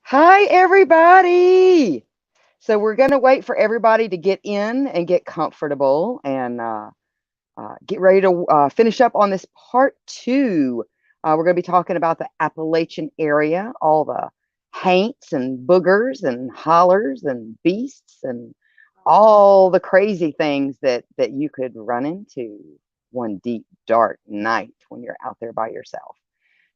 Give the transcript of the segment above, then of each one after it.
Hi, everybody. So we're going to wait for everybody to get in and get comfortable and get ready to finish up on this part two. We're going to be talking about the Appalachian area, all the haints and boogers and hollers and beasts and all the crazy things that you could run into one deep, dark night when you're out there by yourself.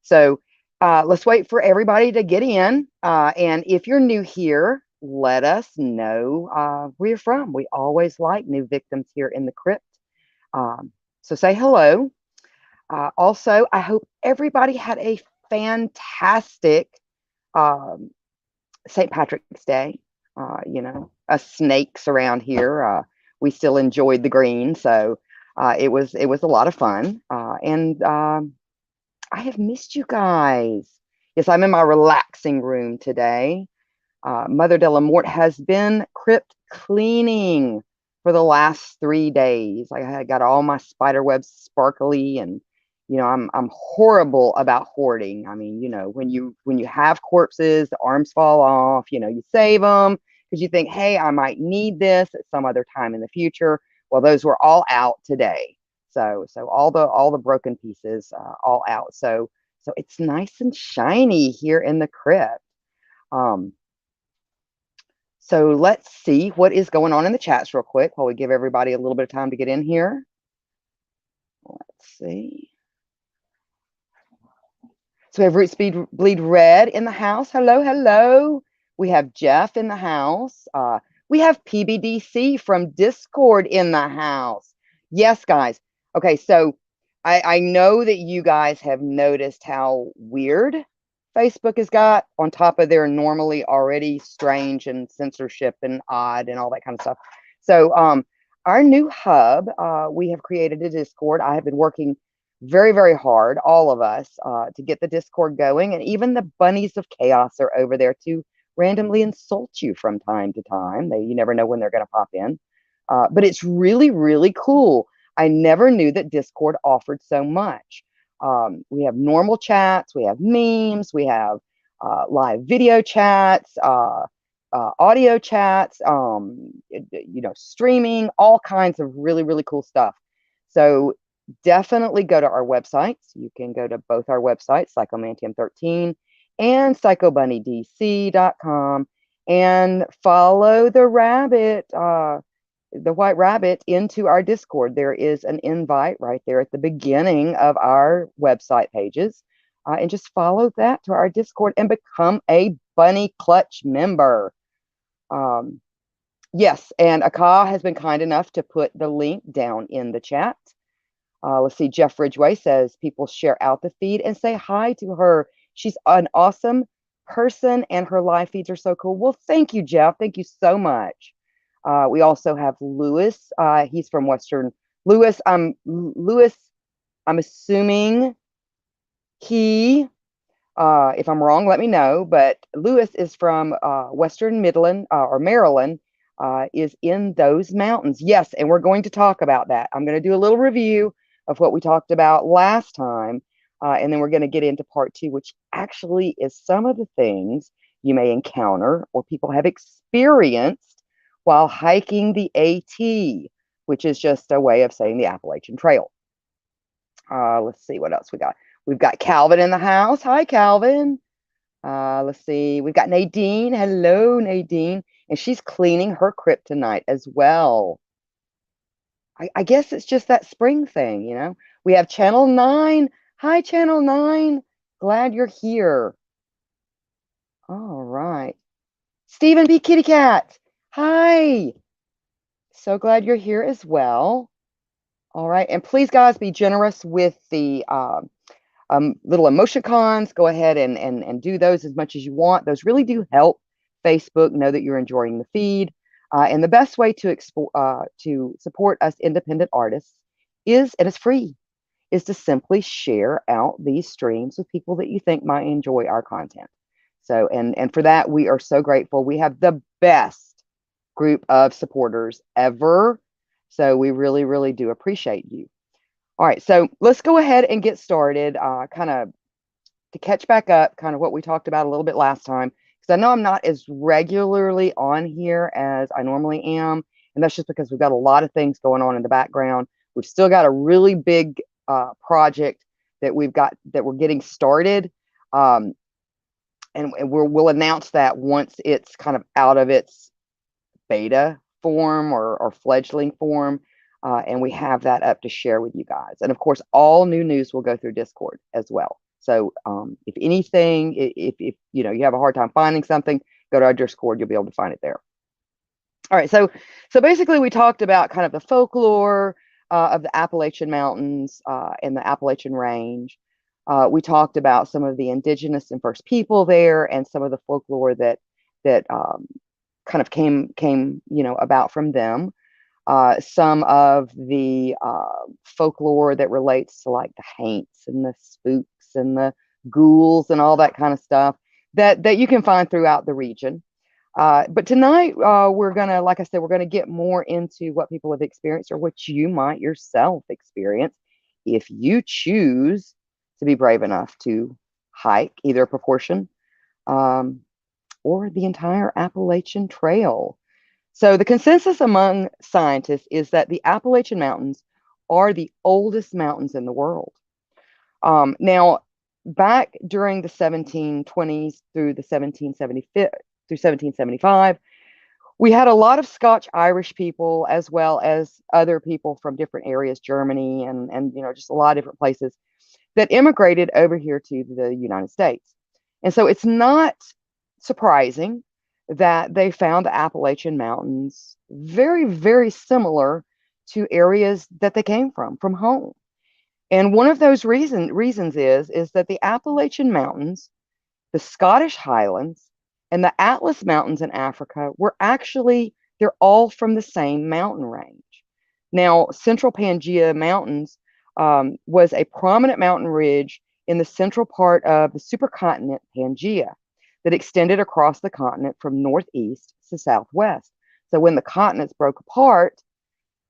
So let's wait for everybody to get in. And if you're new here, let us know where you're from. We always like new victims here in the crypt. So say hello. Also, I hope everybody had a fantastic um, St. Patrick's Day. Us snakes around here, we still enjoyed the green, so it was a lot of fun. And I have missed you guys. Yes, I'm in my relaxing room today. Mother de LaMorte has been crypt cleaning for the last 3 days. I had got all my spider webs sparkly, and I'm horrible about hoarding. I mean, when you have corpses, the arms fall off. You save them because you think, hey, I might need this at some other time in the future. Well, those were all out today. So all the broken pieces all out. So it's nice and shiny here in the crypt. Um, so let's see what is going on in the chats real quick while we give everybody a little bit of time to get in here. Let's see. So we have Root Speed Bleed Red in the house. Hello, hello. We have Jeff in the house. We have PBDC from Discord in the house. Yes, guys. Okay, so I know that you guys have noticed how weird Facebook has got on top of their normally already strange and censorship and odd and all that kind of stuff. So our new hub, we have created a Discord. I have been working very, very hard, all of us, to get the Discord going. And even the bunnies of chaos are over there to randomly insult you from time to time. You never know when they're going to pop in. But it's really, really cool. I never knew that Discord offered so much. We have normal chats, we have memes, we have live video chats, audio chats, streaming, all kinds of really, really cool stuff. So definitely go to our websites. You can go to both our websites, Psychomantium13 and psychobunnydc.com, and follow the rabbit, the white rabbit, into our Discord. There is an invite right there at the beginning of our website pages. And just follow that to our Discord and become a Bunny Clutch member. Yes, and Aka has been kind enough to put the link down in the chat. Let's see, Jeff Ridgway says people share out the feed and say hi to her. She's an awesome person and her live feeds are so cool. Well, thank you, Jeff. Thank you so much. We also have Lewis. He's from Western. Lewis, I'm assuming he, if I'm wrong, let me know. But Lewis is from Western Midland or Maryland, is in those mountains. Yes, and we're going to talk about that. I'm going to do a little review of what we talked about last time. And then we're going to get into part two, which actually is some of the things you may encounter or people have experienced while hiking the AT, which is just a way of saying the Appalachian Trail. Let's see what else we got. We've got Calvin in the house. Hi, Calvin. Let's see. We've got Nadine. Hello, Nadine. And she's cleaning her crypt tonight as well. I guess it's just that spring thing, We have Channel 9. Hi, Channel 9. Glad you're here. All right. Stephen B. Kitty Cat. Hi. So glad you're here as well. All right. And please, guys, be generous with the little emoticons. Go ahead and do those as much as you want. Those really do help Facebook know that you're enjoying the feed. And the best way to support us independent artists is, and it's free, is to simply share out these streams with people that you think might enjoy our content. So, and for that, we are so grateful. We have the best group of supporters ever. So we really, really do appreciate you. All right, so let's go ahead and get started, kind of to catch back up, kind of what we talked about a little bit last time. because I know I'm not as regularly on here as I normally am. And that's just because we've got a lot of things going on in the background. We've still got a really big project that we're getting started. Um, and we'll announce that once it's kind of out of its beta form or fledgling form. And we have that up to share with you guys. And of course, all new news will go through Discord as well. So if anything, if you know you have a hard time finding something, go to our Discord. You'll be able to find it there. All right. So basically, we talked about kind of the folklore of the Appalachian Mountains and the Appalachian Range. We talked about some of the indigenous and first people there, and some of the folklore that kind of came about from them. Some of the folklore that relates to like the haints and the spooks and the ghouls and all that kind of stuff that you can find throughout the region. But tonight we're gonna, like I said, we're gonna get more into what people have experienced or what you might yourself experience if you choose to be brave enough to hike either a proportion um, or the entire Appalachian Trail. So the consensus among scientists is that the Appalachian Mountains are the oldest mountains in the world. Now, back during the 1720s through the 1775, we had a lot of Scotch Irish people as well as other people from different areas, Germany and just a lot of different places that immigrated over here to the United States. And so it's not surprising that they found the Appalachian Mountains very, very similar to areas that they came from home. And one of those reasons is that the Appalachian Mountains, the Scottish Highlands, and the Atlas Mountains in Africa they're all from the same mountain range. Now, Central Pangea Mountains was a prominent mountain ridge in the central part of the supercontinent Pangea that extended across the continent from northeast to southwest. So when the continents broke apart,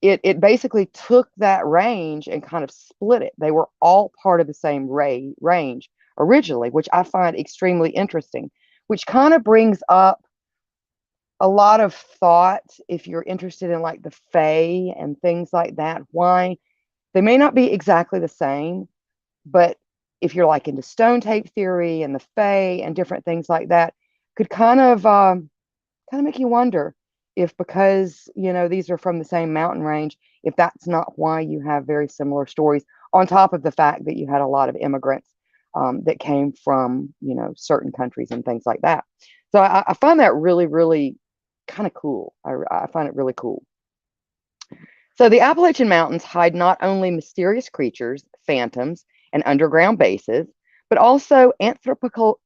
it basically took that range and kind of split it. They were all part of the same range originally, which I find extremely interesting, which kind of brings up a lot of thought if you're interested in like the Fae and things like that. Why they may not be exactly the same, but if you're like into stone tape theory and the Fae and different things like that, could kind of make you wonder if because these are from the same mountain range, if that's not why you have very similar stories. On top of the fact that you had a lot of immigrants that came from certain countries and things like that. So I find that really, really kind of cool. I find it really cool. So the Appalachian Mountains hide not only mysterious creatures, phantoms, and underground bases, but also anthropological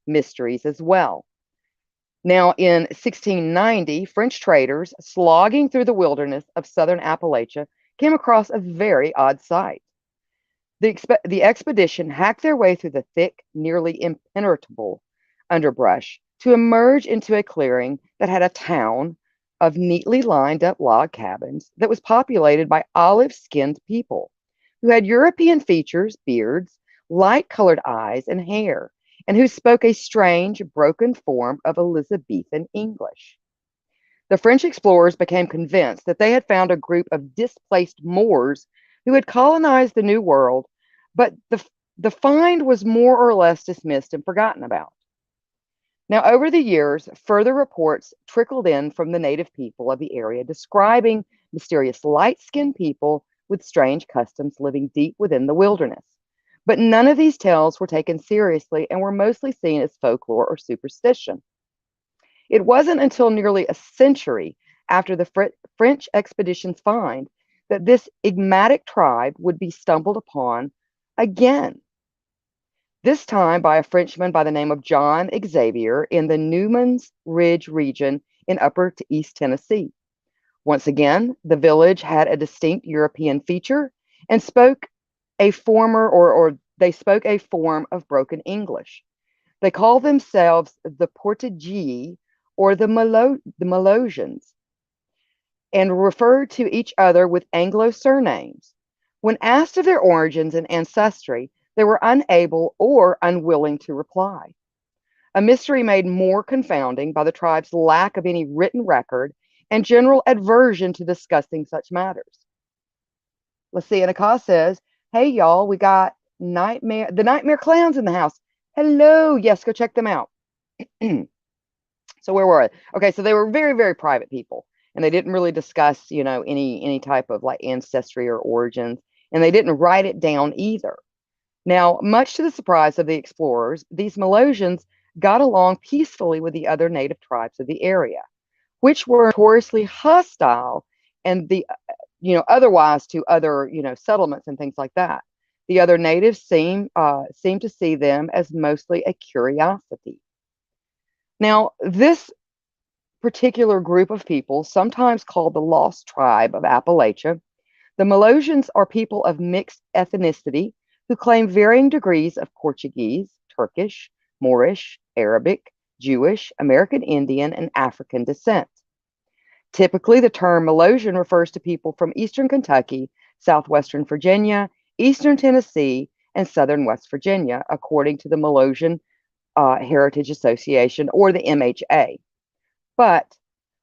mysteries as well. Now, in 1690, French traders slogging through the wilderness of southern Appalachia came across a very odd sight. The expedition hacked their way through the thick, nearly impenetrable underbrush to emerge into a clearing that had a town of neatly lined up log cabins that was populated by olive-skinned people who had European features, beards, light-colored eyes, and hair, and who spoke a strange, broken form of Elizabethan English. The French explorers became convinced that they had found a group of displaced Moors who had colonized the New World, but the find was more or less dismissed and forgotten about. Now, over the years, further reports trickled in from the native people of the area describing mysterious light-skinned people with strange customs living deep within the wilderness. But none of these tales were taken seriously and were mostly seen as folklore or superstition. It wasn't until nearly a century after the French expedition's find that this enigmatic tribe would be stumbled upon again, this time by a Frenchman by the name of John Xavier in the Newman's Ridge region in upper to East Tennessee. Once again, the village had a distinct European feature and spoke a they spoke a form of broken English. They called themselves the Portugee or the Melosians and referred to each other with Anglo surnames. When asked of their origins and ancestry, they were unable or unwilling to reply. A mystery made more confounding by the tribe's lack of any written record and general aversion to discussing such matters. Let's see, Anaka says, hey, y'all, we got the nightmare clowns in the house. Hello. Yes, go check them out. So where were they? Okay, so they were very, very private people, and they didn't really discuss, any type of like ancestry or origins, and they didn't write it down either. Now, much to the surprise of the explorers, these Melosians got along peacefully with the other native tribes of the area, which were notoriously hostile and otherwise to other, settlements and things like that. The other natives seem to see them as mostly a curiosity. Now, this particular group of people, sometimes called the Lost Tribe of Appalachia, the Melosians are people of mixed ethnicity who claim varying degrees of Portuguese, Turkish, Moorish, Arabic, Jewish, American Indian, and African descent. Typically, the term Melosian refers to people from eastern Kentucky, southwestern Virginia, eastern Tennessee, and southern West Virginia, according to the Melosian Heritage Association, or the MHA. But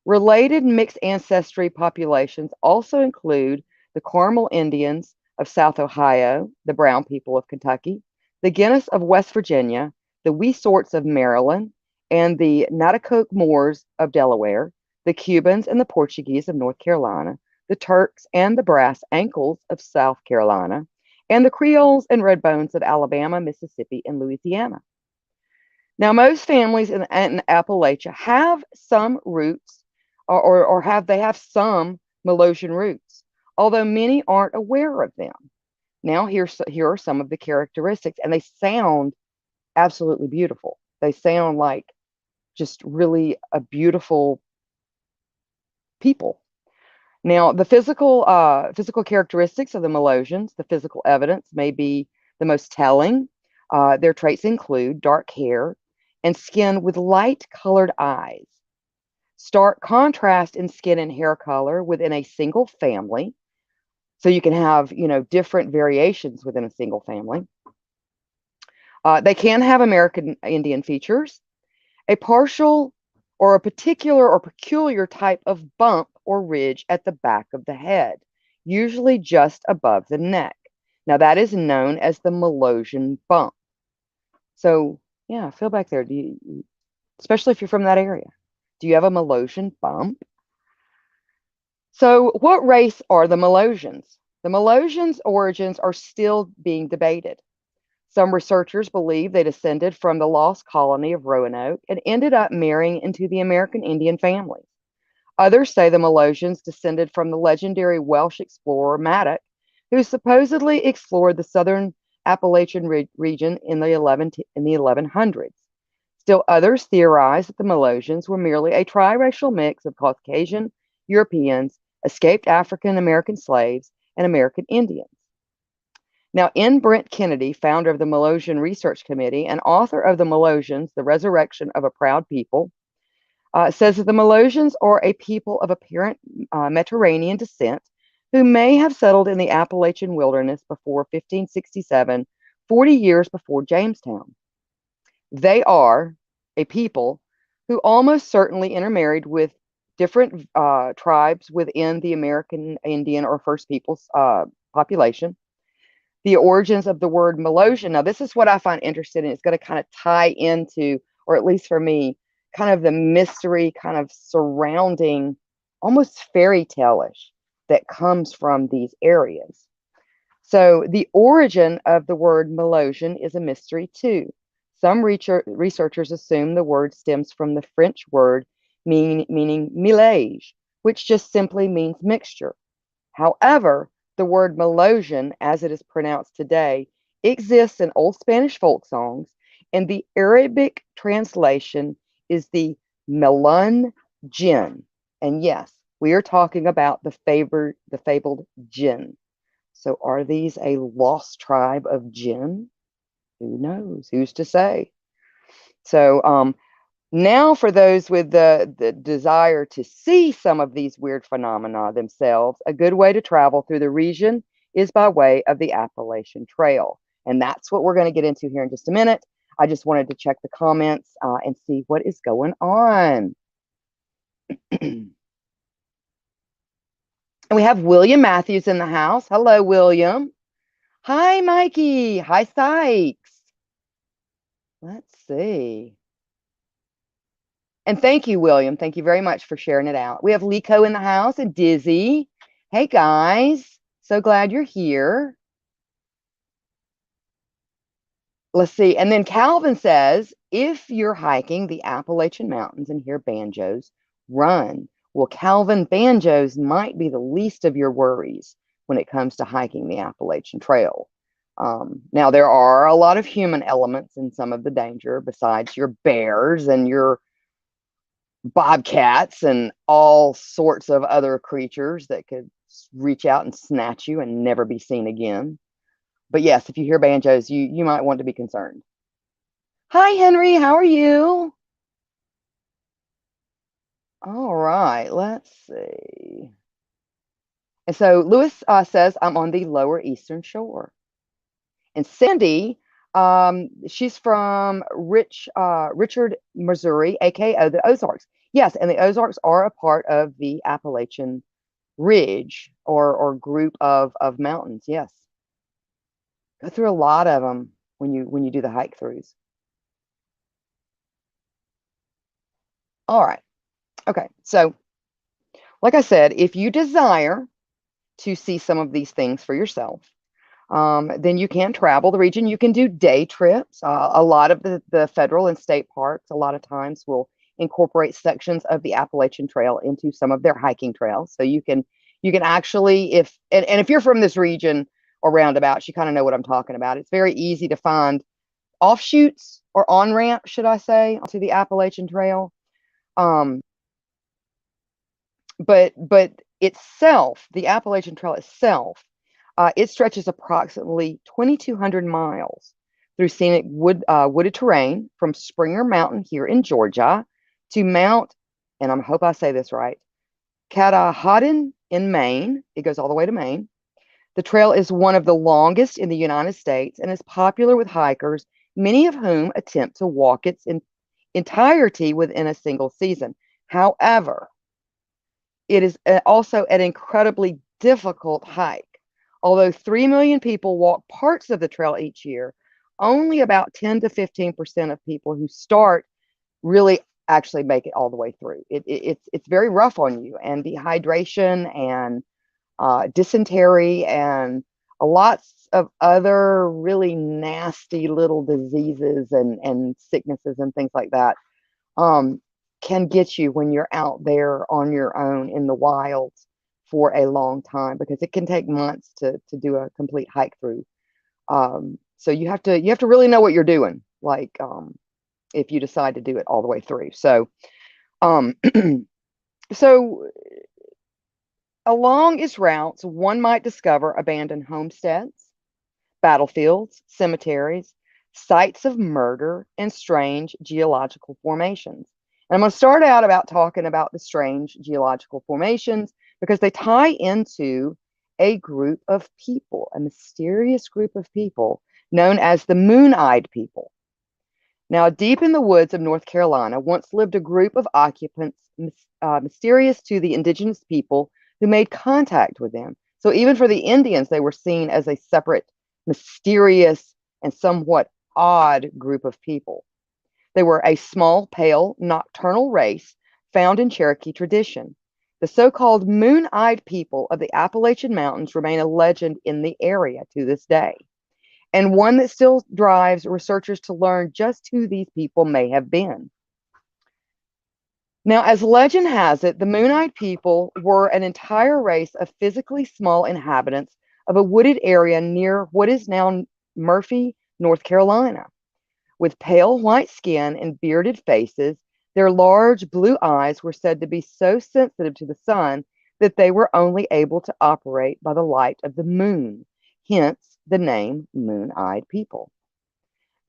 related mixed ancestry populations also include the Carmel Indians of South Ohio, the Brown people of Kentucky, the Guinness of West Virginia, the Wesorts of Maryland, and the Natticoke Moors of Delaware, the Cubans and the Portuguese of North Carolina, the Turks and the Brass Ankles of South Carolina, and the Creoles and Redbones of Alabama, Mississippi, and Louisiana. Now, most families in Appalachia have some roots, or have some Melosian roots, although many aren't aware of them. Now, here are some of the characteristics, and they sound absolutely beautiful. They sound like just really a beautiful people. Now, the physical characteristics of the Melosians, the physical evidence may be the most telling. Their traits include dark hair and skin with light-colored eyes, stark contrast in skin and hair color within a single family. So you can have, different variations within a single family. They can have American Indian features, a partial or a particular or peculiar type of bump or ridge at the back of the head, usually just above the neck. Now, that is known as the Melosian bump. So, yeah, feel back there. Especially if you're from that area, do you have a Melosian bump? So, what race are the Melosians? The Melosians' origins are still being debated. Some researchers believe they descended from the lost colony of Roanoke and ended up marrying into the American Indian families. Others say the Melosians descended from the legendary Welsh explorer Maddox, who supposedly explored the southern Appalachian region in the 1100s. Still others theorize that the Melosians were merely a triracial mix of Caucasian Europeans, escaped African American slaves, and American Indians. Now, N. Brent Kennedy, founder of the Melosian Research Committee and author of The Melosians, The Resurrection of a Proud People, says that the Melosians are a people of apparent Mediterranean descent who may have settled in the Appalachian wilderness before 1567, 40 years before Jamestown. They are a people who almost certainly intermarried with different tribes within the American Indian or First Peoples population. The origins of the word Melosian. Now, this is what I find interesting, and it's going to kind of tie into, or at least for me, kind of the mystery kind of surrounding almost fairy tale-ish that comes from these areas. So the origin of the word Melosian is a mystery too. Some researchers assume the word stems from the French word meaning mélange, which just simply means mixture. However, the word Melosian, as it is pronounced today, exists in Old Spanish folk songs, and the Arabic translation is the Melun jinn. And yes, we are talking about the fabled jinn. So are these a lost tribe of jinn? Who knows? Who's to say? So now for those with the desire to see some of these weird phenomena themselves, a good way to travel through the region is by way of the Appalachian Trail. And that's what we're going to get into here in just a minute. I just wanted to check the comments and see what is going on. And we have William Matthews in the house. Hello, William. Hi, Mikey. Hi, Sykes. Let's see. And thank you, William. Thank you very much for sharing it out. We have Lico in the house and Dizzy. Hey, guys. So glad you're here. Let's see. And then Calvin says, if you're hiking the Appalachian Mountains and hear banjos, run. Well, Calvin, banjos might be the least of your worries when it comes to hiking the Appalachian Trail. Now, there are a lot of human elements in some of the danger besides your bears and your bobcats and all sorts of other creatures that could reach out and snatch you and never be seen again. But yes, if you hear banjos, you might want to be concerned. Hi, Henry. How are you? All right, let's see. And so Lewis says, I'm on the lower eastern shore. And Sandy, she's from Richard, Missouri, aka the Ozarks. Yes, and the Ozarks are a part of the Appalachian Ridge or group of mountains. Yes, go through a lot of them when you do the hike throughs. All right. Okay. So, like I said, if you desire to see some of these things for yourself, then you can travel the region. You can do day trips. A lot of the federal and state parks, a lot of times, will incorporate sections of the Appalachian Trail into some of their hiking trails. So you can actually, if if you're from this region or roundabouts, you kind of know what I'm talking about. It's very easy to find offshoots or on ramp, should I say, to the Appalachian Trail. But itself, the Appalachian Trail itself, it stretches approximately 2,200 miles through scenic wooded terrain from Springer Mountain here in Georgia to Mount, and I hope I say this right, Katahdin in Maine. It goes all the way to Maine. The trail is one of the longest in the United States and is popular with hikers, many of whom attempt to walk its entirety within a single season. However, it is also an incredibly difficult hike. Although 3 million people walk parts of the trail each year, only about 10 to 15% of people who start really actually make it all the way through. It's very rough on you, and dehydration and dysentery and lots of other really nasty little diseases and sicknesses and things like that can get you when you're out there on your own in the wild for a long time, because it can take months to do a complete hike through. So you have to really know what you're doing, like if you decide to do it all the way through. So so along its routes, one might discover abandoned homesteads, battlefields, cemeteries, sites of murder, and strange geological formations. And I'm going to start out about talking about the strange geological formations because they tie into a group of people, a mysterious group of people known as the moon-eyed people. Now, deep in the woods of North Carolina, once lived a group of occupants mysterious to the indigenous people who made contact with them. So even for the Indians, they were seen as a separate, mysterious, and somewhat odd group of people. They were a small, pale, nocturnal race found in Cherokee tradition. The so-called moon-eyed people of the Appalachian Mountains remain a legend in the area to this day, and one that still drives researchers to learn just who these people may have been. Now, as legend has it, the moon-eyed people were an entire race of physically small inhabitants of a wooded area near what is now Murphy, North Carolina. With pale white skin and bearded faces, their large blue eyes were said to be so sensitive to the sun that they were only able to operate by the light of the moon, hence the name moon-eyed people.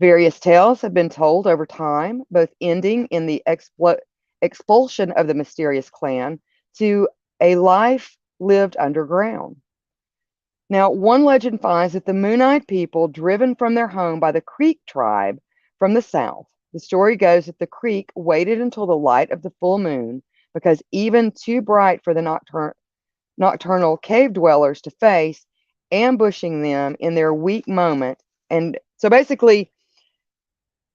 Various tales have been told over time, both ending in the expulsion of the mysterious clan to a life lived underground. Now, one legend finds that the Moon-Eyed people, driven from their home by the Creek tribe from the south, the story goes that the Creek waited until the light of the full moon because even too bright for the nocturnal cave dwellers to face, ambushing them in their weak moment. And so basically,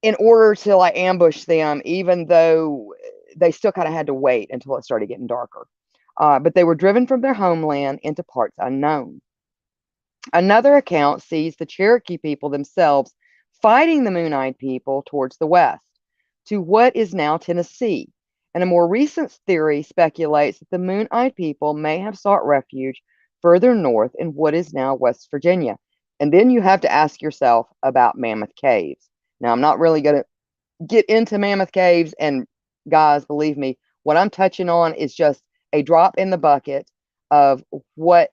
in order to like ambush them, even though they still kind of had to wait until it started getting darker. But they were driven from their homeland into parts unknown. Another account sees the Cherokee people themselves fighting the Moon-Eyed people towards the west, to what is now Tennessee. And a more recent theory speculates that the Moon-Eyed people may have sought refuge further north in what is now West Virginia. And then you have to ask yourself about Mammoth Caves. Now, I'm not really going to get into Mammoth Caves, and guys, believe me, what I'm touching on is just a drop in the bucket of what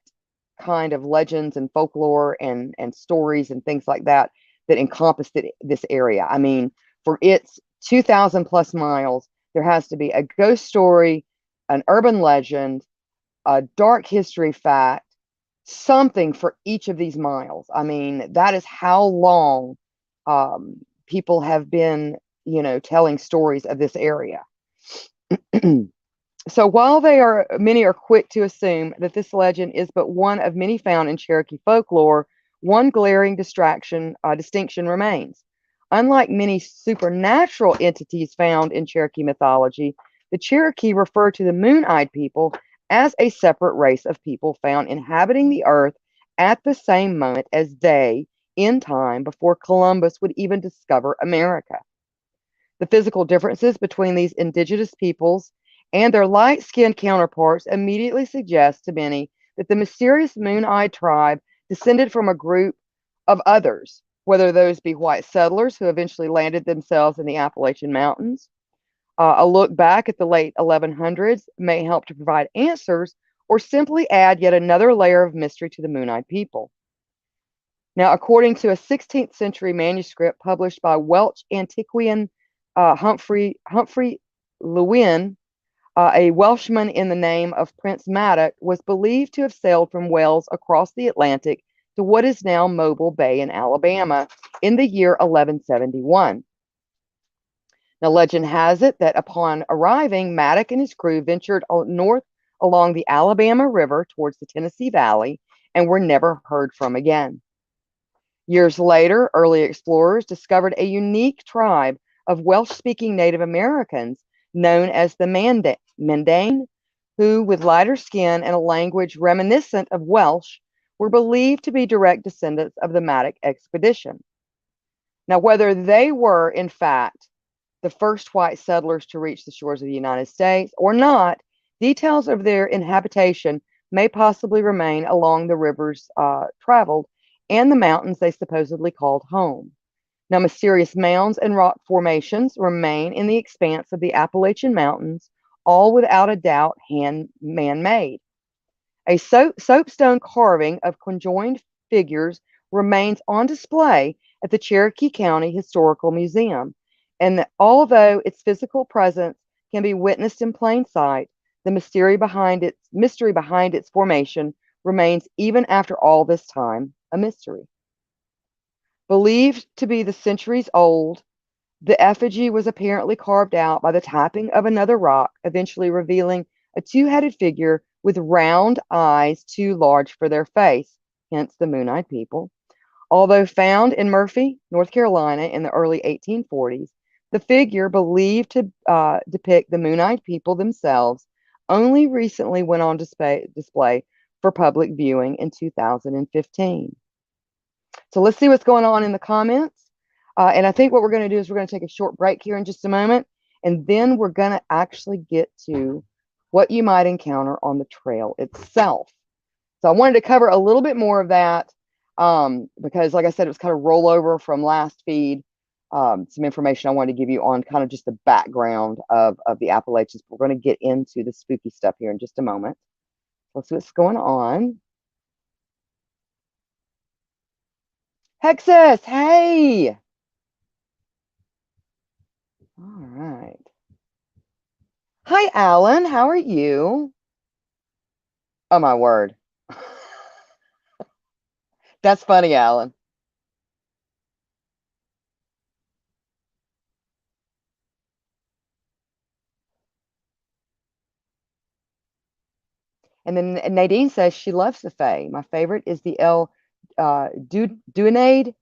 kind of legends and folklore and stories and things like that that encompass this area. I mean, for its 2,000 plus miles, there has to be a ghost story, an urban legend, a dark history fact, something for each of these miles. I mean, that is how long people have been, telling stories of this area. So while many are quick to assume that this legend is but one of many found in Cherokee folklore, one glaring distinction remains. Unlike many supernatural entities found in Cherokee mythology, the Cherokee refer to the Moon-Eyed people as a separate race of people found inhabiting the earth at the same moment as they, in time before Columbus would even discover America. The physical differences between these indigenous peoples and their light-skinned counterparts immediately suggest to many that the mysterious Moon-Eyed tribe descended from a group of others, whether those be white settlers who eventually landed themselves in the Appalachian Mountains. A look back at the late 1100s may help to provide answers or simply add yet another layer of mystery to the Moon-Eyed people. Now, according to a 16th century manuscript published by Welsh antiquarian Humphrey Llewellyn, a Welshman in the name of Prince Madoc, was believed to have sailed from Wales across the Atlantic to what is now Mobile Bay in Alabama in the year 1171. Now, legend has it that upon arriving, Madoc and his crew ventured north along the Alabama River towards the Tennessee Valley and were never heard from again. Years later, early explorers discovered a unique tribe of Welsh-speaking Native Americans known as the Mandane, who, with lighter skin and a language reminiscent of Welsh, were believed to be direct descendants of the Madoc expedition. Now, whether they were, in fact, the first white settlers to reach the shores of the United States or not, details of their inhabitation may possibly remain along the rivers traveled and the mountains they supposedly called home. Now, mysterious mounds and rock formations remain in the expanse of the Appalachian Mountains, all without a doubt man-made. A soapstone carving of conjoined figures remains on display at the Cherokee County Historical Museum, and although its physical presence can be witnessed in plain sight, the mystery behind its formation remains even after all this time a mystery. Believed to be the centuries old, the effigy was apparently carved out by the tapping of another rock, eventually revealing a two-headed figure with round eyes too large for their face, hence the Moon-Eyed people. Although found in Murphy, North Carolina in the early 1840s, the figure believed to depict the Moon-Eyed people themselves only recently went on display for public viewing in 2015. So let's see what's going on in the comments. And I think what we're going to do is we're going to take a short break here in just a moment, and then we're going to actually get to what you might encounter on the trail itself. So I wanted to cover a little bit more of that because, like I said, it was kind of rollover from last feed. Some information I wanted to give you on kind of just the background of the Appalachians. We're going to get into the spooky stuff here in just a moment. Let's see what's going on. Hexus, hey! All right. Hi, Alan. How are you? Oh, my word. That's funny, Alan. And then Nadine says she loves the Fae. My favorite is the Duenade.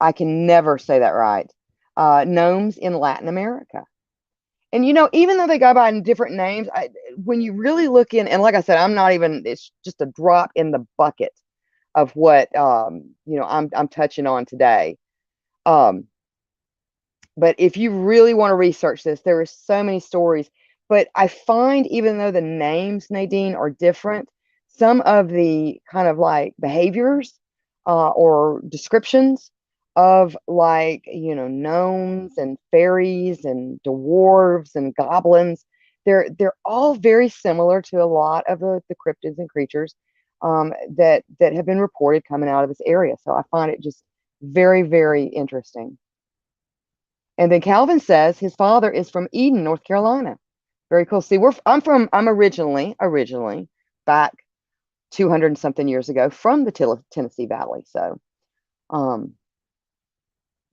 I can never say that right. Gnomes in Latin America. And even though they go by different names, when you really look in, and like I said, I'm not even, it's just a drop in the bucket of what I'm touching on today. Um, but if you really want to research this, there are so many stories. But I find even though the names, Nadine, are different, some of the kind of like behaviors or descriptions of like, gnomes and fairies and dwarves and goblins, they're all very similar to a lot of the cryptids and creatures that have been reported coming out of this area. So I find it just very, very interesting. And then Calvin says his father is from Eden, North Carolina. Very cool. See, I'm originally back 200 and something years ago from the Tennessee Valley. Um,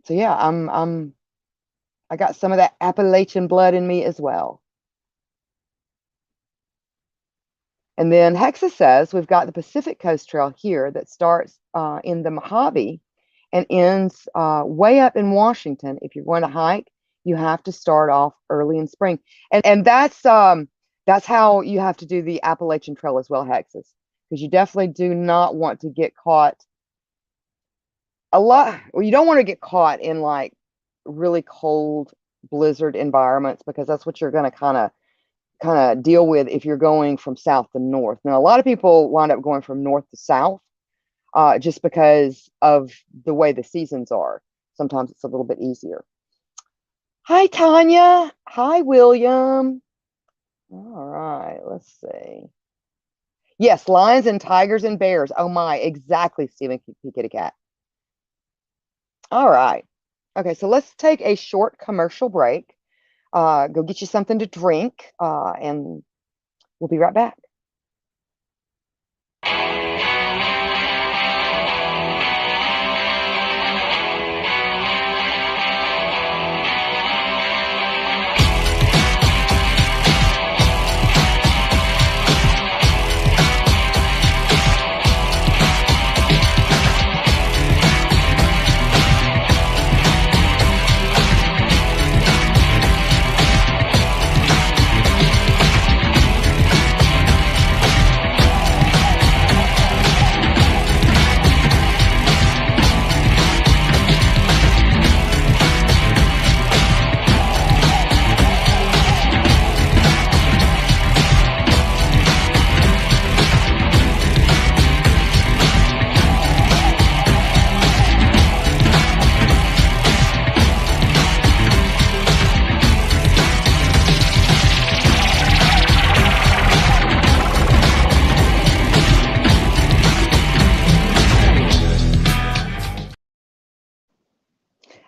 so yeah, I got some of that Appalachian blood in me as well. And then Hexa says we've got the Pacific Coast Trail here that starts in the Mojave and ends way up in Washington. If you're going to hike, you have to start off early in spring, and that's how you have to do the Appalachian Trail as well, Hexas, because you definitely do not want to get caught a lot. Well, you don't want to get caught in like really cold blizzard environments because that's what you're going to kind of deal with if you're going from south to north. Now, a lot of people wind up going from north to south just because of the way the seasons are. Sometimes it's a little bit easier. Hi, Tanya. Hi, William. All right, let's see. Yes, lions and tigers and bears. Oh my, exactly, Stephen P. Kitty Cat. All right. Okay, so let's take a short commercial break. Go get you something to drink, and we'll be right back.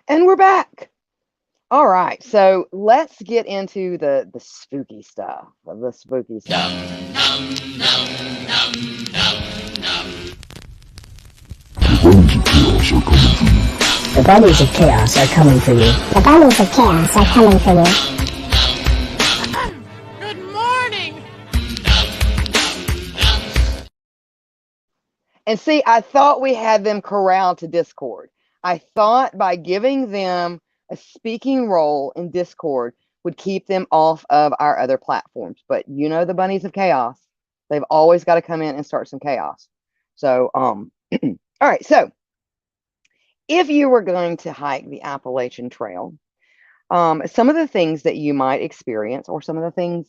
And we're back. All right, so let's get into the spooky stuff. The spooky stuff. The bodies of chaos are coming for you. The bodies of chaos are coming for you. Good morning. And see, I thought we had them corralled to Discord. I thought by giving them a speaking role in Discord would keep them off of our other platforms. But the bunnies of chaos, they've always got to come in and start some chaos. So, all right. So if you were going to hike the Appalachian Trail, some of the things that you might experience, or some of the things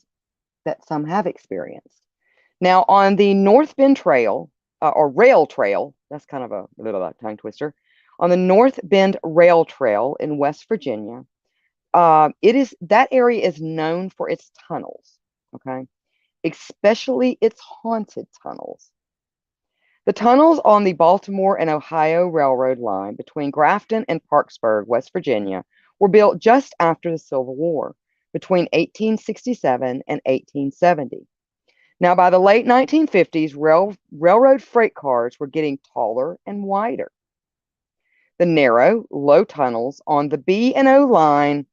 that some have experienced. Now, on the North Bend Trail, or Rail Trail, that's kind of a little tongue twister. On the North Bend Rail Trail in West Virginia, that area is known for its tunnels, okay, especially its haunted tunnels. The tunnels on the Baltimore and Ohio Railroad line between Grafton and Parksburg, West Virginia, were built just after the Civil War, between 1867 and 1870. Now, by the late 1950s, railroad freight cars were getting taller and wider. The narrow, low tunnels on the B&O line,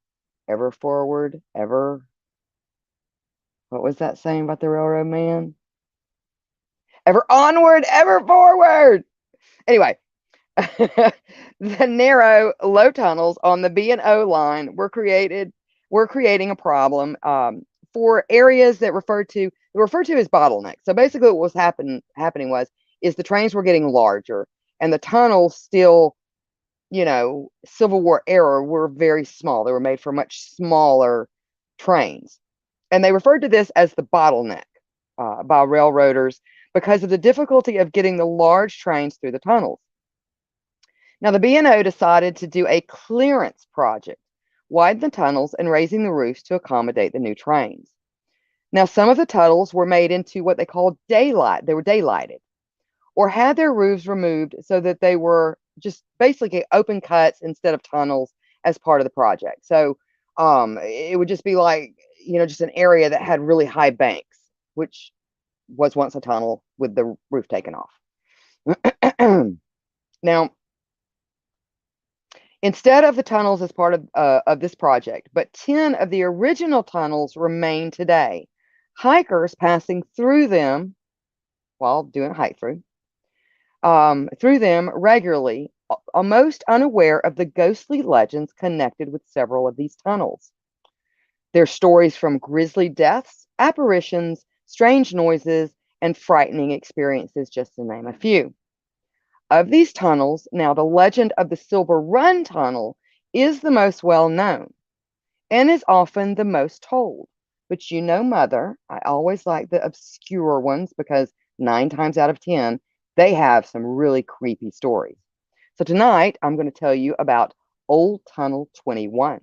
ever forward, ever, what was that saying about the railroad man? Ever onward, ever forward. Anyway, the narrow, low tunnels on the B&O line were creating a problem for areas that referred to as bottlenecks. So basically, what was happening was is the trains were getting larger, and the tunnels still, Civil War era, were very small. They were made for much smaller trains, and they referred to this as the bottleneck by railroaders because of the difficulty of getting the large trains through the tunnels. Now, the B&O decided to do a clearance project, widen the tunnels and raising the roofs to accommodate the new trains. Now, some of the tunnels were made into what they called daylight. They were daylighted or had their roofs removed so that they were just basically open cuts instead of tunnels as part of the project. So it would just be like, just an area that had really high banks, which was once a tunnel with the roof taken off. Now, instead of the tunnels as part of this project, but 10 of the original tunnels remain today. Hikers passing through them while doing a hike through them regularly, almost unaware of the ghostly legends connected with several of these tunnels. There's stories from grisly deaths, apparitions, strange noises, and frightening experiences, just to name a few. Of these tunnels, now the legend of the Silver Run Tunnel is the most well known and is often the most told. But Mother, I always like the obscure ones because 9 times out of 10, they have some really creepy stories. So tonight, I'm going to tell you about Old Tunnel 21.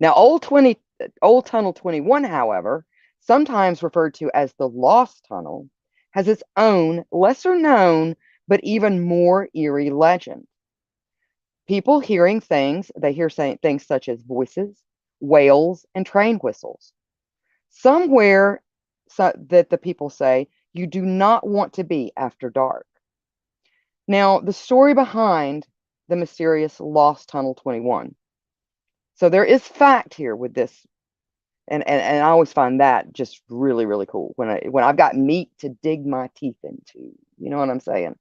Now, Old Tunnel 21, however, sometimes referred to as the Lost Tunnel, has its own lesser known but even more eerie legend. People hearing things, they hear things such as voices, wails, and train whistles. Somewhere that the people say you do not want to be after dark. Now, the story behind the mysterious Lost Tunnel 21. So there is fact here with this, and I always find that just really, really cool when I've got meat to dig my teeth into. You know what I'm saying?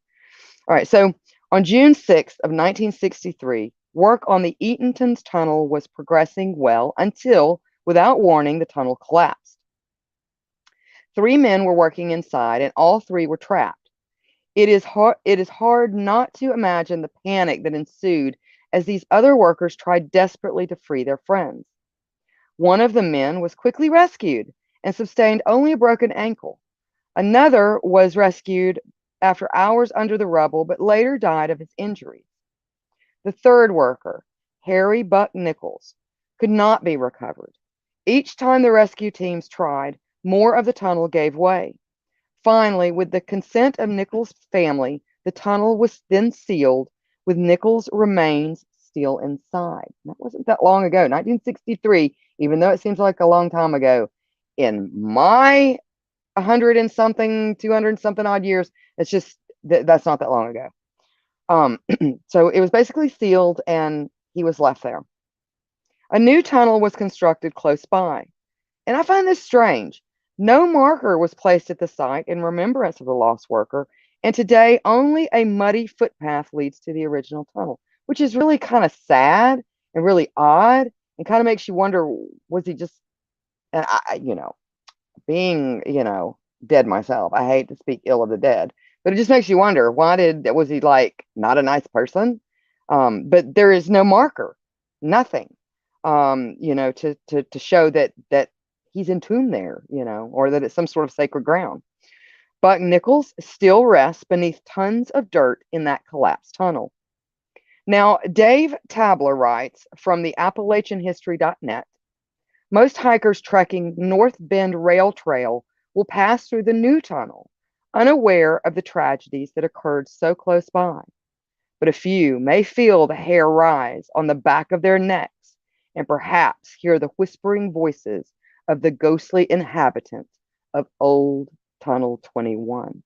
All right, so on June 6th of 1963, work on the Eatonton's tunnel was progressing well until, without warning, the tunnel collapsed. 3 men were working inside, and all 3 were trapped. It is hard not to imagine the panic that ensued as these other workers tried desperately to free their friends. One of the men was quickly rescued and sustained only a broken ankle. Another was rescued after hours under the rubble, but later died of his injuries. The third worker, Harry Buck Nichols, could not be recovered. Each time the rescue teams tried, more of the tunnel gave way. Finally, with the consent of Nichols' family, the tunnel was then sealed with Nichols' remains still inside. That wasn't that long ago, 1963, even though it seems like a long time ago. In my 100 and something, 200 and something odd years, it's just that's not that long ago. So it was basically sealed and he was left there. A new tunnel was constructed close by. And I find this strange. No marker was placed at the site in remembrance of the lost worker, and today only a muddy footpath leads to the original tunnel, which is really kind of sad and really odd and kind of makes you wonder, was he just, and being, dead myself, I hate to speak ill of the dead, but it just makes you wonder, was he like not a nice person? But there is no marker, nothing, to show that he's entombed there, or that it's some sort of sacred ground. Buck Nichols still rests beneath tons of dirt in that collapsed tunnel. Now, Dave Tabler writes from the AppalachianHistory.net, most hikers trekking North Bend Rail Trail will pass through the new tunnel, unaware of the tragedies that occurred so close by. But a few may feel the hair rise on the back of their necks and perhaps hear the whispering voices of the ghostly inhabitants of Old Tunnel 21.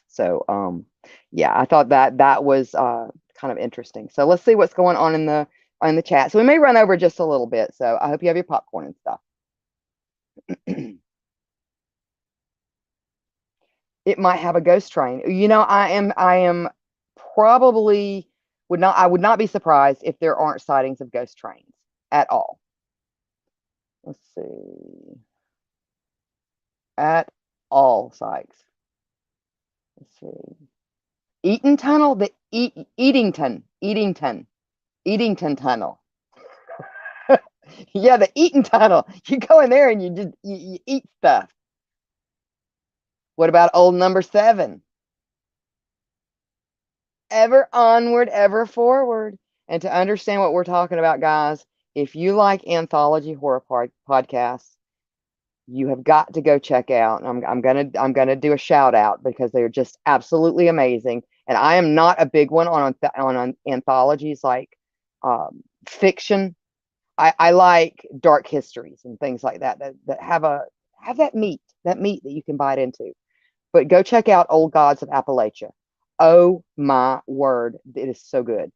So, yeah, I thought that was kind of interesting. So let's see what's going on in the chat. So we may run over just a little bit. So I hope you have your popcorn and stuff. It might have a ghost train. I am probably would not be surprised if there aren't sightings of ghost trains at all. Let's see. At all sites. Let's see. Eaton Tunnel, the Eatington Tunnel. Yeah, the Eaton Tunnel. You go in there and you eat stuff. What about old number 7? Ever onward, ever forward. And to understand what we're talking about, guys, if you like anthology horror podcasts, you have got to go check out. I'm gonna do a shout out because they're just absolutely amazing. And I am not a big one on anthologies like fiction. I like dark histories and things like that have that meat that you can bite into. But go check out Old Gods of Appalachia. Oh my word, it is so good.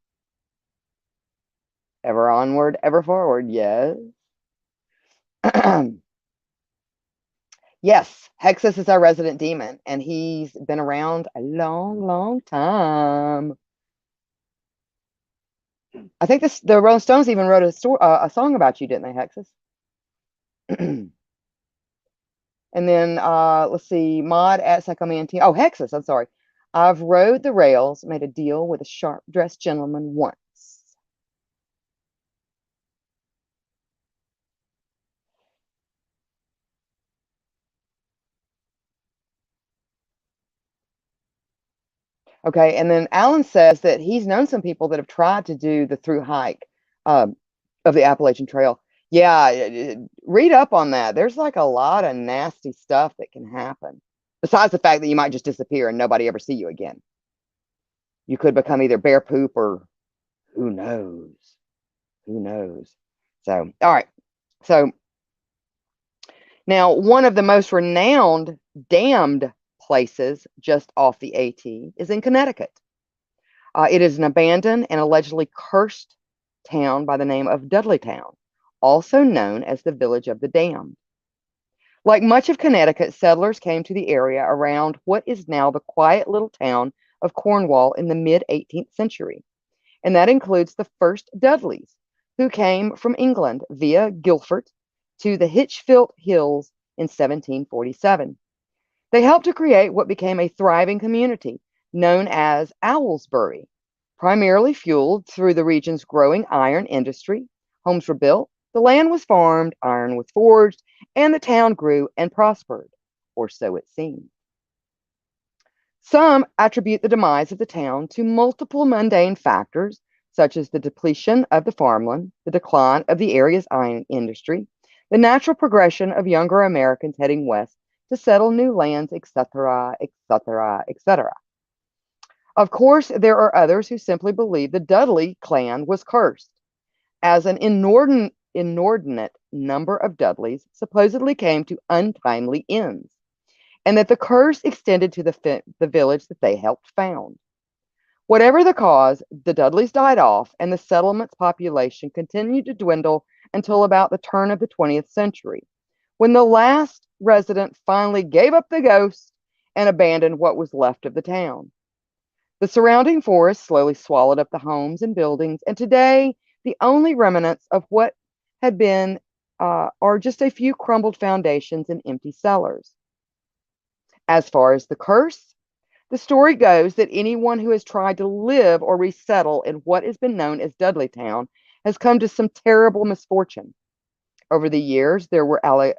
Ever onward, ever forward. Yes. Yes, Hexus is our resident demon, and he's been around a long, long time. I think the Rolling Stones even wrote a song about you, didn't they, Hexus? And then let's see, Mod at Psychomanteum. Oh, Hexus, I'm sorry. I've rode the rails, made a deal with a sharp-dressed gentleman once. Okay, and then Alan says that he's known some people that have tried to do the through hike um, of the Appalachian Trail. Yeah, read up on that. There's like a lot of nasty stuff that can happen. Besides the fact that you might just disappear and nobody ever see you again. You could become either bear poop or who knows? Who knows? So, all right. So now one of the most renowned damned places just off the AT is in Connecticut. It is an abandoned and allegedly cursed town by the name of Dudleytown, also known as the Village of the Damned. Like much of Connecticut, settlers came to the area around what is now the quiet little town of Cornwall in the mid-18th century, and that includes the first Dudleys, who came from England via Guilford to the Hitchfield Hills in 1747. They helped to create what became a thriving community known as Owlsbury, primarily fueled through the region's growing iron industry. Homes were built, the land was farmed, iron was forged, and the town grew and prospered, or so it seemed. Some attribute the demise of the town to multiple mundane factors, such as the depletion of the farmland, the decline of the area's iron industry, the natural progression of younger Americans heading west to settle new lands, etc., etc., etc. Of course, there are others who simply believe the Dudley clan was cursed, as an inordinate number of Dudleys supposedly came to untimely ends, and that the curse extended to the village that they helped found. Whatever the cause, the Dudleys died off, and the settlement's population continued to dwindle until about the turn of the 20th century, when the last resident finally gave up the ghost and abandoned what was left of the town. The surrounding forest slowly swallowed up the homes and buildings, and today the only remnants of what had been are just a few crumbled foundations and empty cellars. As far as the curse, the story goes that anyone who has tried to live or resettle in what has been known as Dudleytown has come to some terrible misfortune. Over the years, there have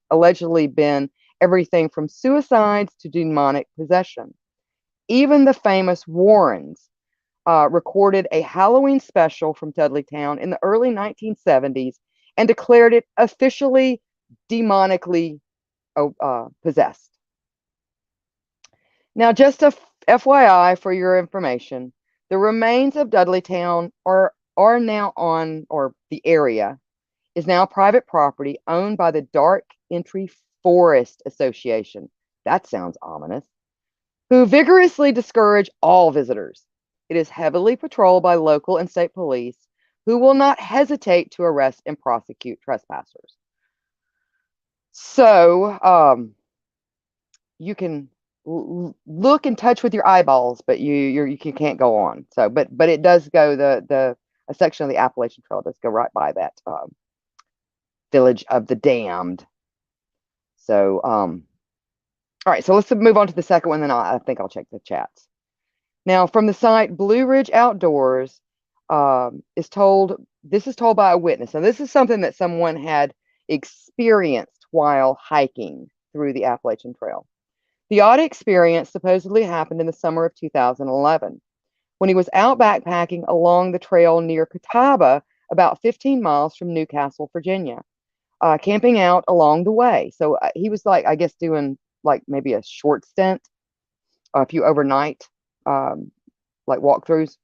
allegedly been everything from suicides to demonic possession. Even the famous Warrens recorded a Halloween special from Dudleytown in the early 1970s and declared it officially demonically possessed. Now, just a FYI for your information, the remains of Dudleytown are now on, or the area is now private property owned by the Dark Entry Forest Association. That sounds ominous. Who vigorously discourage all visitors. It is heavily patrolled by local and state police, who will not hesitate to arrest and prosecute trespassers. So you can look and touch with your eyeballs, but you can't go on. So, but it does go a section of the Appalachian Trail does go right by that village of the Damned. So, all right. So let's move on to the second one. Then I think I'll check the chats. Now, from the site Blue Ridge Outdoors, is told. This is told by a witness, and this is something that someone had experienced while hiking through the Appalachian Trail. The odd experience supposedly happened in the summer of 2011 when he was out backpacking along the trail near Catawba, about 15 miles from Newcastle, Virginia, camping out along the way. So he was like, I guess, doing like maybe a short stint, a few overnight like walkthroughs.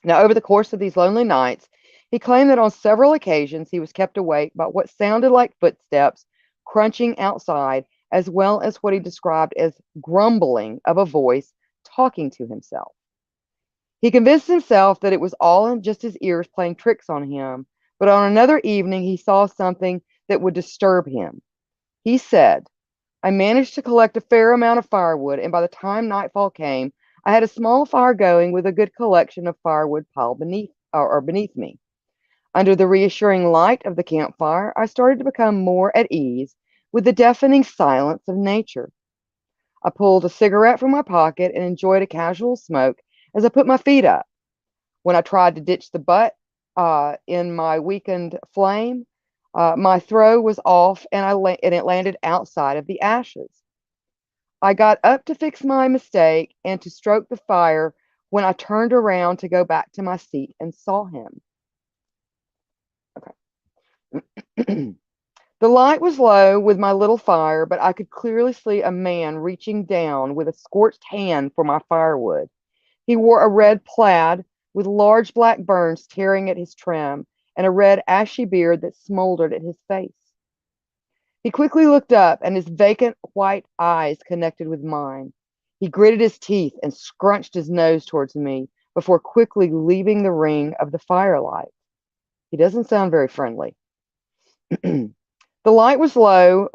Now, over the course of these lonely nights, he claimed that on several occasions he was kept awake by what sounded like footsteps crunching outside, as well as what he described as grumbling of a voice talking to himself. He convinced himself that it was all in just his ears playing tricks on him, but on another evening he saw something that would disturb him. He said, I managed to collect a fair amount of firewood, and by the time nightfall came, I had a small fire going with a good collection of firewood piled beneath me. Under the reassuring light of the campfire, I started to become more at ease with the deafening silence of nature. I pulled a cigarette from my pocket and enjoyed a casual smoke as I put my feet up. When I tried to ditch the butt in my weakened flame, my throw was off and it landed outside of the ashes. I got up to fix my mistake and to stroke the fire when I turned around to go back to my seat and saw him. Okay. The light was low with my little fire, but I could clearly see a man reaching down with a scorched hand for my firewood. He wore a red plaid with large black burns tearing at his trim and a red ashy beard that smoldered at his face. He quickly looked up, and his vacant white eyes connected with mine. He gritted his teeth and scrunched his nose towards me before quickly leaving the ring of the firelight. He doesn't sound very friendly. The light was low,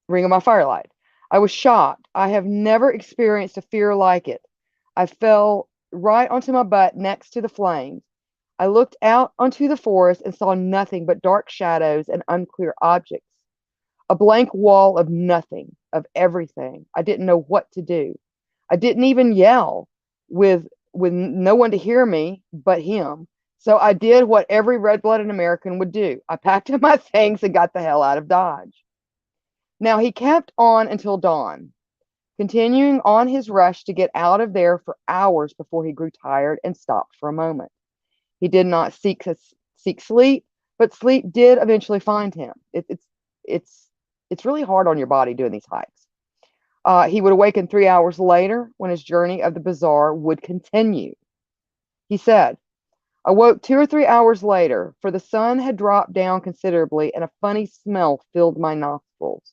ring of my firelight. I was shocked. I have never experienced a fear like it. I fell right onto my butt next to the flames. I looked out onto the forest and saw nothing but dark shadows and unclear objects. A blank wall of nothing, of everything. I didn't know what to do. I didn't even yell with no one to hear me but him. So I did what every red-blooded American would do. I packed up my things and got the hell out of Dodge. Now, he kept on until dawn, continuing on his rush to get out of there for hours before he grew tired and stopped for a moment. He did not seek sleep, but sleep did eventually find him. It's really hard on your body doing these hikes. He would awaken 3 hours later when his journey of the bizarre would continue. He said, I woke 2 or 3 hours later, for the sun had dropped down considerably and a funny smell filled my nostrils.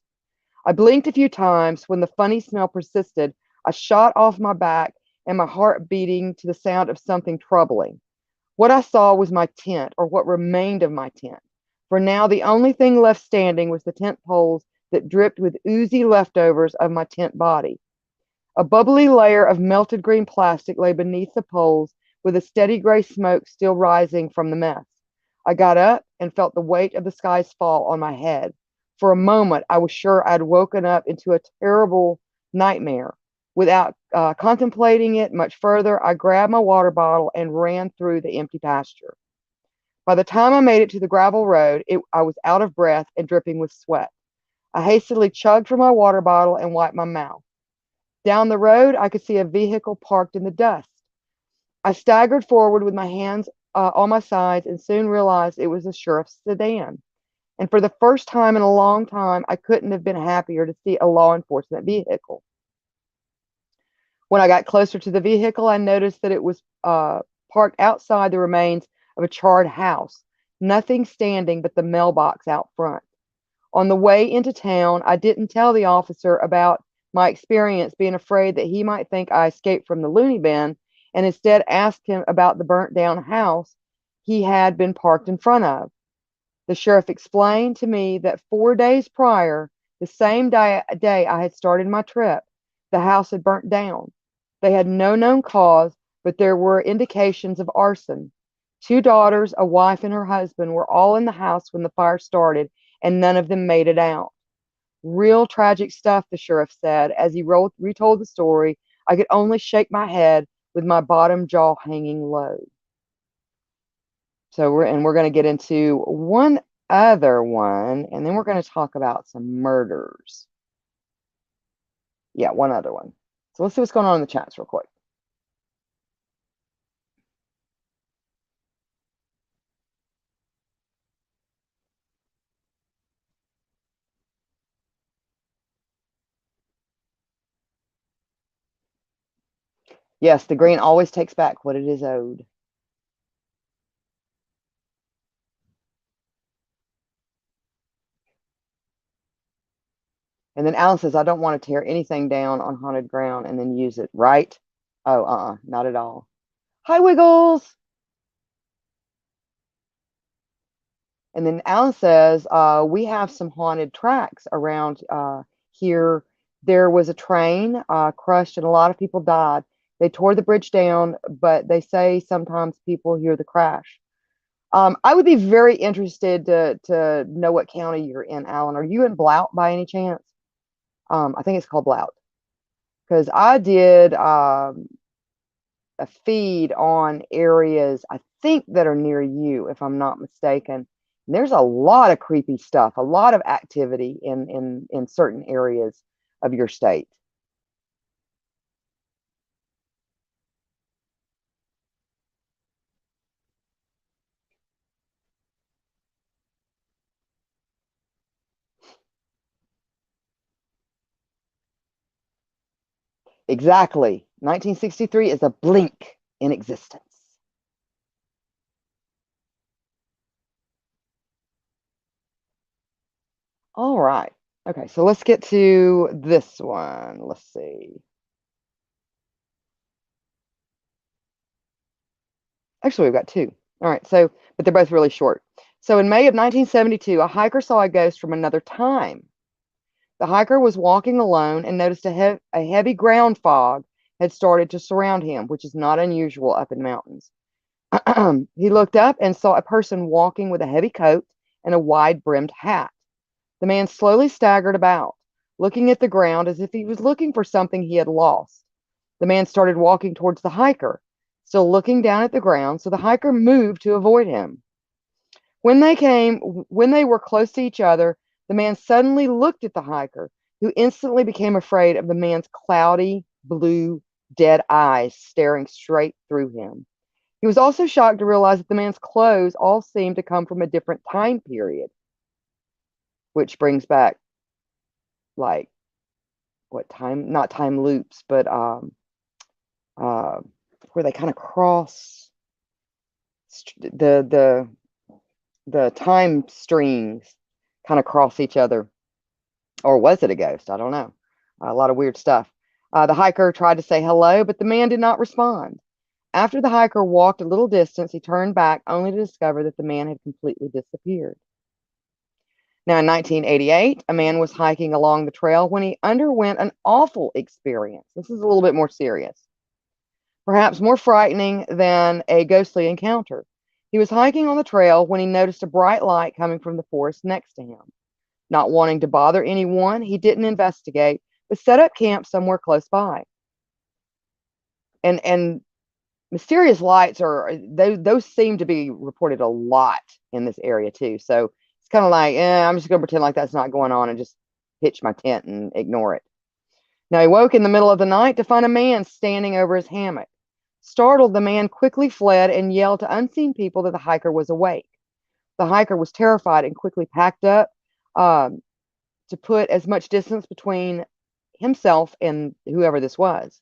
I blinked a few times. When the funny smell persisted, I shot off my back and my heart beating to the sound of something troubling. What I saw was my tent, or what remained of my tent, for now the only thing left standing was the tent poles that dripped with oozy leftovers of my tent body. A bubbly layer of melted green plastic lay beneath the poles, with a steady gray smoke still rising from the mess. I got up and felt the weight of the skies fall on my head. For a moment, I was sure I'd woken up into a terrible nightmare. Without contemplating it much further, I grabbed my water bottle and ran through the empty pasture. By the time I made it to the gravel road, I was out of breath and dripping with sweat. I hastily chugged from my water bottle and wiped my mouth. Down the road, I could see a vehicle parked in the dust. I staggered forward with my hands on my sides and soon realized it was a sheriff's sedan. And for the first time in a long time, I couldn't have been happier to see a law enforcement vehicle. When I got closer to the vehicle, I noticed that it was parked outside the remains of a charred house, nothing standing but the mailbox out front. On the way into town, I didn't tell the officer about my experience, being afraid that he might think I escaped from the loony bin, and instead asked him about the burnt down house he had been parked in front of. The sheriff explained to me that 4 days prior, the same day I had started my trip, the house had burnt down. They had no known cause, but there were indications of arson. Two daughters, a wife, and her husband were all in the house when the fire started, and none of them made it out. Real tragic stuff, the sheriff said. As he retold the story, I could only shake my head with my bottom jaw hanging low. So we're going to get into one other one, and then we're going to talk about some murders. Yeah, one other one. So let's see what's going on in the chats real quick. Yes, the green always takes back what it is owed. And then Alan says, I don't want to tear anything down on haunted ground and then use it, right? Oh, not at all. Hi, Wiggles. And then Alan says, we have some haunted tracks around here. There was a train crushed and a lot of people died. They tore the bridge down, but they say sometimes people hear the crash. I would be very interested to know what county you're in, Alan. Are you in Blount by any chance? I think it's called Blount. Because I did a feed on areas, I think, that are near you, if I'm not mistaken. And there's a lot of creepy stuff, a lot of activity in certain areas of your state. Exactly. 1963 is a blink in existence. All right. Okay, so let's get to this one. Let's see. Actually, we've got two. All right, so, but they're both really short. So in May of 1972, a hiker saw a ghost from another time. The hiker was walking alone and noticed a heavy ground fog had started to surround him, which is not unusual up in mountains. He looked up and saw a person walking with a heavy coat and a wide brimmed hat. The man slowly staggered about, looking at the ground as if he was looking for something he had lost. The man started walking towards the hiker, still looking down at the ground, so the hiker moved to avoid him. When they were close to each other, the man suddenly looked at the hiker, who instantly became afraid of the man's cloudy, blue, dead eyes staring straight through him. He was also shocked to realize that the man's clothes all seemed to come from a different time period, which brings back, like, what time? Not time loops, but where they kind of cross the time streams, kind of cross each other. Or was it a ghost? I don't know. A lot of weird stuff. The hiker tried to say hello, but the man did not respond. After the hiker walked a little distance, he turned back only to discover that the man had completely disappeared. Now, in 1988, a man was hiking along the trail when he underwent an awful experience. This is a little bit more serious, perhaps more frightening than a ghostly encounter. He was hiking on the trail when he noticed a bright light coming from the forest next to him. Not wanting to bother anyone, he didn't investigate, but set up camp somewhere close by. And mysterious lights those seem to be reported a lot in this area too. So it's kind of like, I'm just going to pretend like that's not going on and just pitch my tent and ignore it. Now he woke in the middle of the night to find a man standing over his hammock. Startled, the man quickly fled and yelled to unseen people that the hiker was awake. The hiker was terrified and quickly packed up to put as much distance between himself and whoever this was.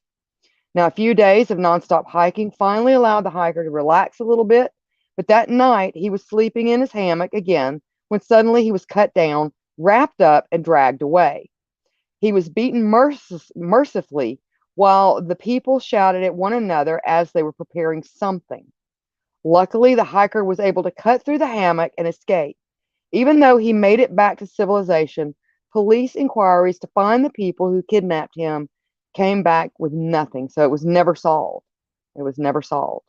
Now, a few days of nonstop hiking finally allowed the hiker to relax a little bit, but that night he was sleeping in his hammock again when suddenly he was cut down wrapped up, and dragged away. He was beaten mercifully while the people shouted at one another as they were preparing something. Luckily, the hiker was able to cut through the hammock and escape. Even though he made it back to civilization, police inquiries to find the people who kidnapped him came back with nothing, so it was never solved. It was never solved.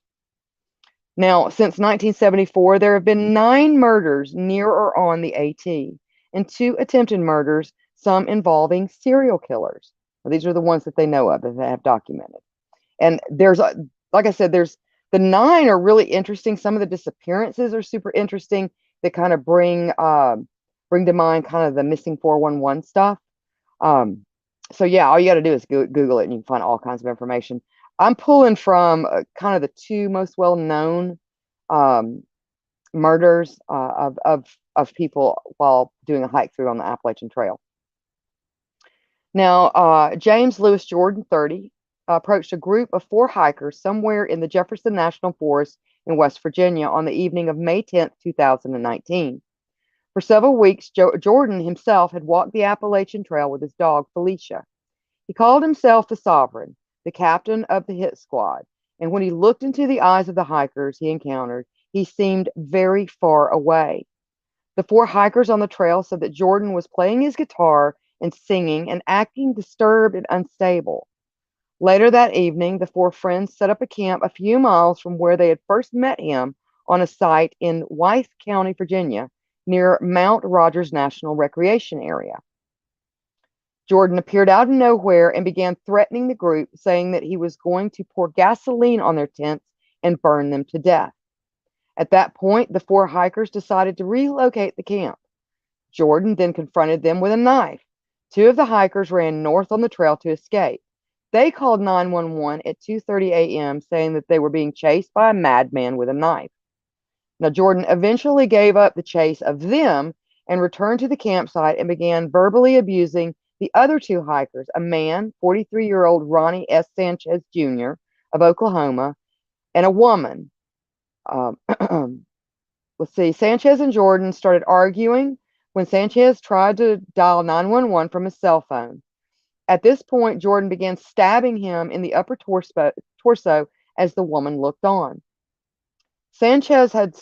Now, since 1974, there have been 9 murders near or on the AT and 2 attempted murders, some involving serial killers. Now, these are the ones that they know of that they have documented. And like I said, there's the 9 are really interesting. Some of the disappearances are super interesting. That kind of bring to mind kind of the missing 411 stuff. So yeah, all you got to do is Google it, and you can find all kinds of information. I'm pulling from kind of the 2 most well-known murders of people while doing a hike through on the Appalachian Trail. Now, James Lewis Jordan, 30, approached a group of 4 hikers somewhere in the Jefferson National Forest in West Virginia on the evening of May 10th, 2019. For several weeks, Jordan himself had walked the Appalachian Trail with his dog, Felicia. He called himself the Sovereign, the captain of the hit squad, and when he looked into the eyes of the hikers he encountered, he seemed very far away. The 4 hikers on the trail said that Jordan was playing his guitar and singing and acting disturbed and unstable. Later that evening, the 4 friends set up a camp a few miles from where they had first met him on a site in Wythe County, Virginia, near Mount Rogers National Recreation Area. Jordan appeared out of nowhere and began threatening the group, saying that he was going to pour gasoline on their tents and burn them to death. At that point, the 4 hikers decided to relocate the camp. Jordan then confronted them with a knife. 2 of the hikers ran north on the trail to escape. They called 911 at 2:30 a.m., saying that they were being chased by a madman with a knife. Now, Jordan eventually gave up the chase of them and returned to the campsite and began verbally abusing the other 2 hikers, a man, 43-year-old Ronnie S. Sanchez Jr. of Oklahoma, and a woman. Let's see, Sanchez and Jordan started arguing when Sanchez tried to dial 911 from his cell phone. At this point, Jordan began stabbing him in the upper torso as the woman looked on. Sanchez had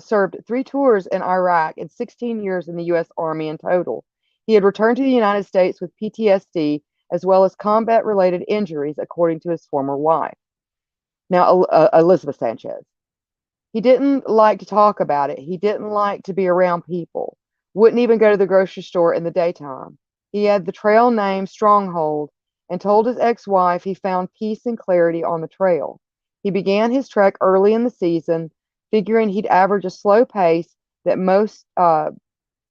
served 3 tours in Iraq and 16 years in the U.S. Army in total. He had returned to the United States with PTSD as well as combat-related injuries, according to his former wife. Now, Elizabeth Sanchez. He didn't like to talk about it. He didn't like to be around people. Wouldn't even go to the grocery store in the daytime. He had the trail name Stronghold and told his ex-wife he found peace and clarity on the trail. He began his trek early in the season, figuring he'd average a slow pace that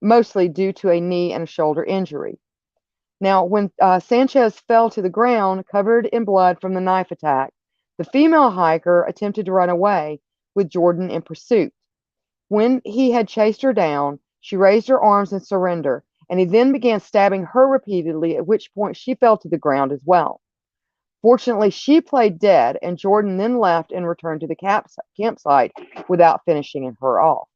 mostly due to a knee and a shoulder injury. Now, when Sanchez fell to the ground, covered in blood from the knife attack, the female hiker attempted to run away, with Jordan in pursuit. When he had chased her down, she raised her arms in surrender, and he then began stabbing her repeatedly, at which point she fell to the ground as well. Fortunately, she played dead, and Jordan then left and returned to the campsite without finishing her off.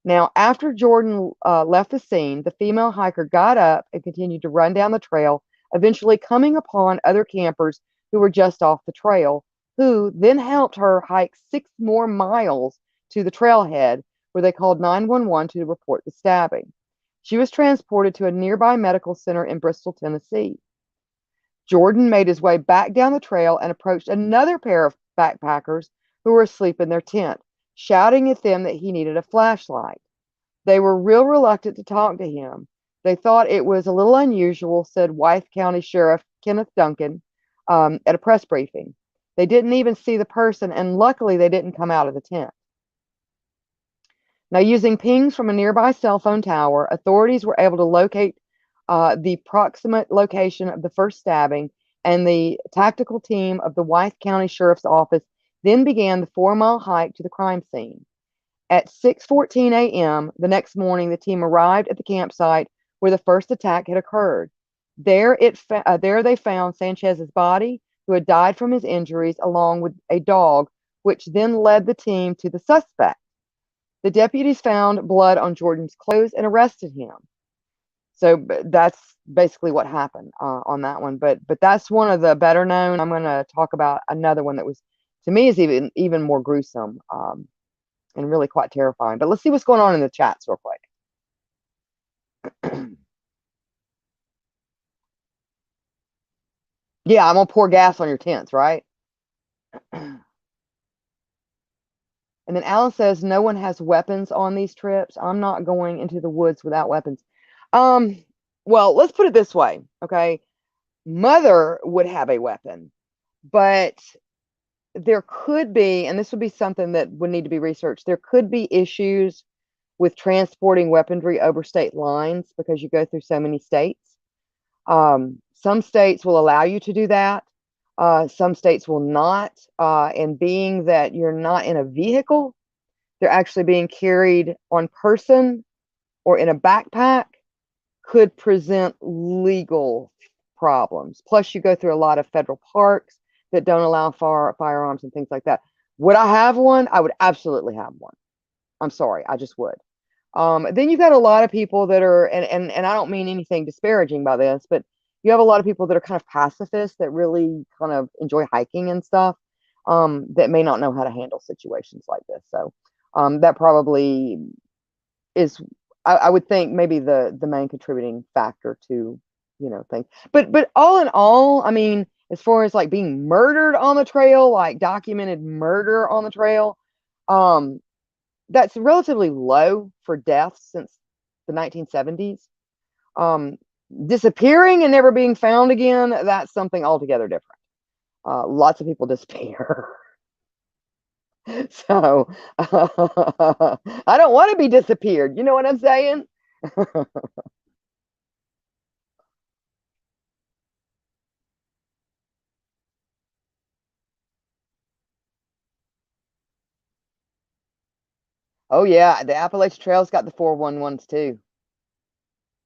Now, after Jordan left the scene, the female hiker got up and continued to run down the trail, eventually coming upon other campers who were just off the trail, who then helped her hike 6 more miles to the trailhead, where they called 911 to report the stabbing. She was transported to a nearby medical center in Bristol, Tennessee. Jordan made his way back down the trail and approached another pair of backpackers who were asleep in their tent, shouting at them that he needed a flashlight. They were real reluctant to talk to him. They thought it was a little unusual, said Wythe County Sheriff Kenneth Duncan at a press briefing. They didn't even see the person, and luckily they didn't come out of the tent. Now, using pings from a nearby cell phone tower, authorities were able to locate the proximate location of the first stabbing, and the tactical team of the Wythe County Sheriff's Office then began the 4-mile hike to the crime scene. At 6:14 a.m. the next morning, the team arrived at the campsite where the first attack had occurred. There they found Sanchez's body, who had died from his injuries, along with a dog, which then led the team to the suspect. The deputies found blood on Jordan's clothes and arrested him. So that's basically what happened on that one. But that's one of the better known. I'm going to talk about another one that was, to me, is even more gruesome and really quite terrifying. But let's see what's going on in the chats real quick. Yeah, I'm gonna pour gas on your tents, right? And then Alan says no one has weapons on these trips. I'm not going into the woods without weapons. Um, well, let's put it this way, okay? Mother would have a weapon, but there could be, and this would be something that would need to be researched, there could be issues with transporting weaponry over state lines because you go through so many states. Some states will allow you to do that. Some states will not. And being that you're not in a vehicle, they're actually being carried on person or in a backpack, could present legal problems. Plus, you go through a lot of federal parks that don't allow firearms and things like that. Would I have one? I would absolutely have one. I'm sorry, I just would. Then you've got a lot of people that are, and I don't mean anything disparaging by this, but you have a lot of people that are kind of pacifists that really kind of enjoy hiking and stuff, that may not know how to handle situations like this. So that probably is, I would think, maybe the main contributing factor to, things. But all in all, I mean, as far as like being murdered on the trail, like documented murder on the trail, um, that's relatively low for deaths since the 1970s. Um, Disappearing and never being found again, that's something altogether different. Lots of people disappear. So I don't want to be disappeared. You know what I'm saying? Oh yeah, the Appalachian Trail's got the 411s too.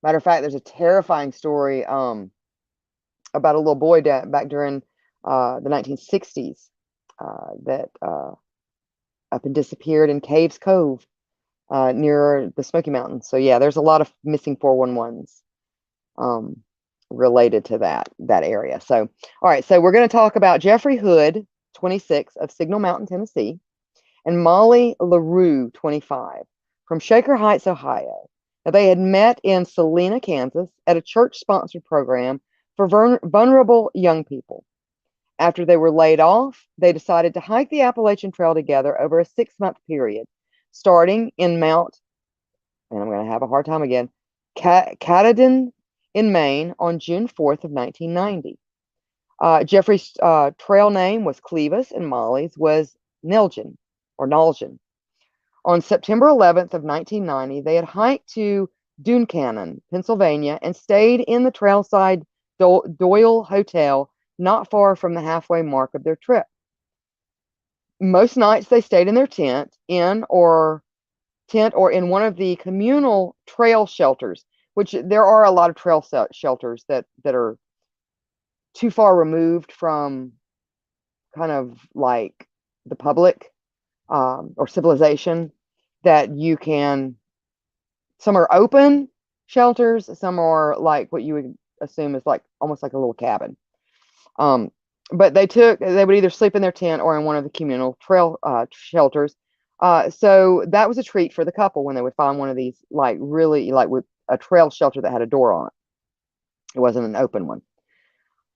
Matter of fact, there's a terrifying story about a little boy back during the 1960s that up and disappeared in Caves Cove near the Smoky Mountains. So yeah, there's a lot of missing 411s related to that area. So all right, so we're going to talk about Jeffrey Hood, 26, of Signal Mountain, Tennessee, and Molly LaRue, 25, from Shaker Heights, Ohio. Now, they had met in Salina, Kansas, at a church-sponsored program for vulnerable young people. After they were laid off, they decided to hike the Appalachian Trail together over a 6-month period, starting in Mount, and I'm going to have a hard time again, Katahdin in Maine on June 4th of 1990. Jeffrey's trail name was Clevis, and Molly's was Nilgen or Nalgen. On September 11th of 1990, they had hiked to Duncannon, Pennsylvania, and stayed in the trailside Doyle Hotel, not far from the halfway mark of their trip. Most nights they stayed in their tent or in one of the communal trail shelters, which there are a lot of trail shelters that are too far removed from kind of like the public or civilization, that you can, some are open shelters, some are like what you would assume is like almost like a little cabin. But they would either sleep in their tent or in one of the communal trail shelters. So that was a treat for the couple when they would find one of these, like really like with a trail shelter that had a door on it. It wasn't an open one.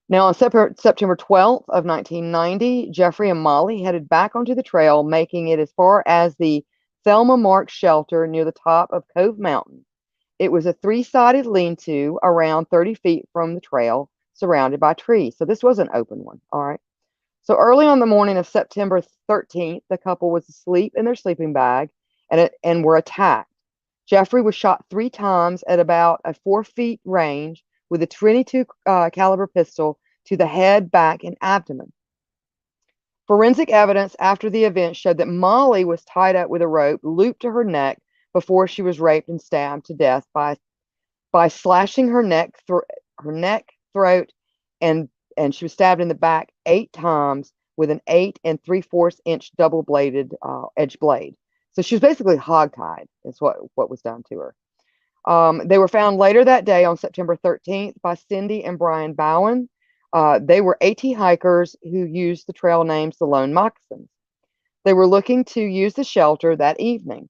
Now, on September 12th of 1990, Jeffrey and Molly headed back onto the trail, making it as far as the Thelma Mark shelter near the top of Cove Mountain. It was a 3-sided lean-to around 30 feet from the trail, surrounded by trees. So this was an open one. All right. So early on the morning of September 13th, the couple was asleep in their sleeping bag and were attacked. Jeffrey was shot 3 times at about a 4 feet range with a 22 caliber pistol to the head, back, and abdomen. Forensic evidence after the event showed that Molly was tied up with a rope looped to her neck before she was raped and stabbed to death by slashing her neck, throat, and she was stabbed in the back 8 times with an 8 3/4 inch double-bladed edge blade. So she was basically hogtied. Is what was done to her. They were found later that day on September 13th by Cindy and Brian Bowen. They were AT hikers who used the trail names the Lone Moccasins. They were looking to use the shelter that evening.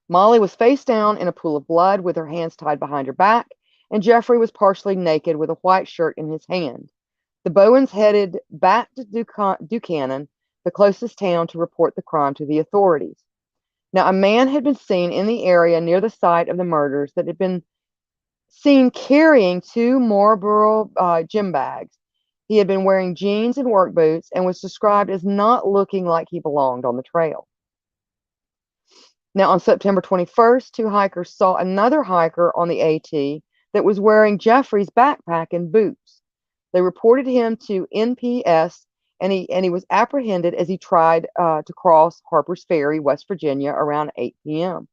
Molly was face down in a pool of blood with her hands tied behind her back, and Jeffrey was partially naked with a white shirt in his hand. The Bowens headed back to Buchanan, the closest town, to report the crime to the authorities. Now, a man had been seen in the area near the site of the murders that had been seen carrying 2 Marlboro gym bags. He had been wearing jeans and work boots and was described as not looking like he belonged on the trail. Now, on September 21st, 2 hikers saw another hiker on the AT that was wearing Jeffrey's backpack and boots. They reported him to NPS, and he was apprehended as he tried to cross Harper's Ferry, West Virginia, around 8 p.m.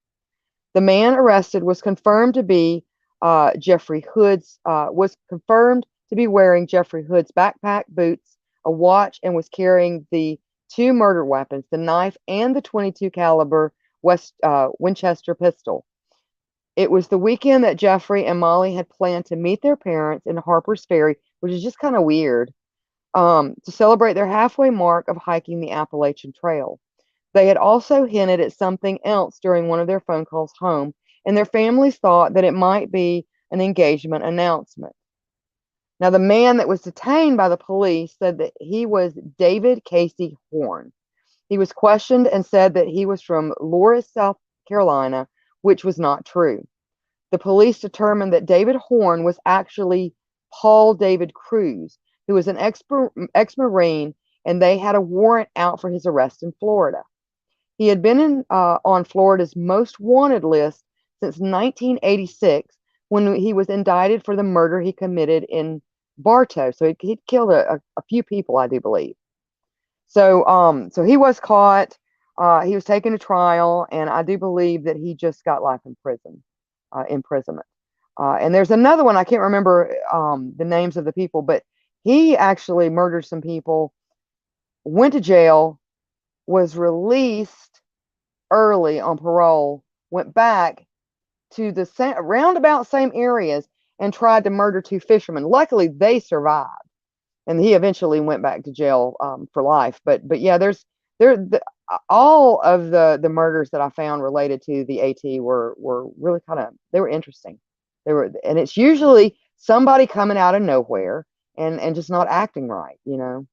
The man arrested was confirmed to be wearing Jeffrey Hood's backpack, boots, a watch, and was carrying the 2 murder weapons, the knife and the .22 caliber Winchester pistol. It was the weekend that Jeffrey and Molly had planned to meet their parents in Harper's Ferry, which is just kind of weird, to celebrate their halfway mark of hiking the Appalachian Trail. They had also hinted at something else during one of their phone calls home, and their families thought that it might be an engagement announcement. Now, the man that was detained by the police said that he was David Casey Horn. He was questioned and said that he was from Loris, South Carolina, which was not true. The police determined that David Horn was actually Paul David Cruz, who was an ex-Marine, and they had a warrant out for his arrest in Florida. He had been on Florida's most wanted list since 1986, when he was indicted for the murder he committed in Bartow. So he'd killed a few people, I do believe. So he was caught. He was taken to trial, and I do believe that he just got life in prison, imprisonment. And there's another one, I can't remember the names of the people, but he actually murdered some people, went to jail, was released early on parole, went back to the roundabout same areas and tried to murder 2 fishermen. Luckily, they survived, and he eventually went back to jail for life. But yeah, all of the murders that I found related to the AT were really they were interesting. And it's usually somebody coming out of nowhere and just not acting right, you know.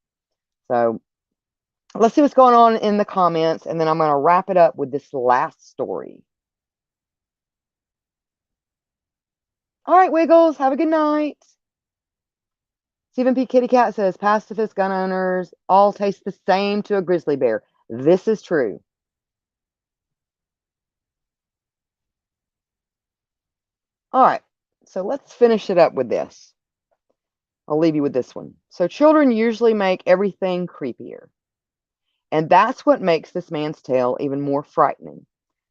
So let's see what's going on in the comments, and then I'm going to wrap it up with this last story. All right, Wiggles, have a good night. Stephen P. Kitty Cat says, pacifist gun owners all taste the same to a grizzly bear. This is true. All right, so let's finish it up with this. I'll leave you with this one. So children usually make everything creepier. And that's what makes this man's tale even more frightening.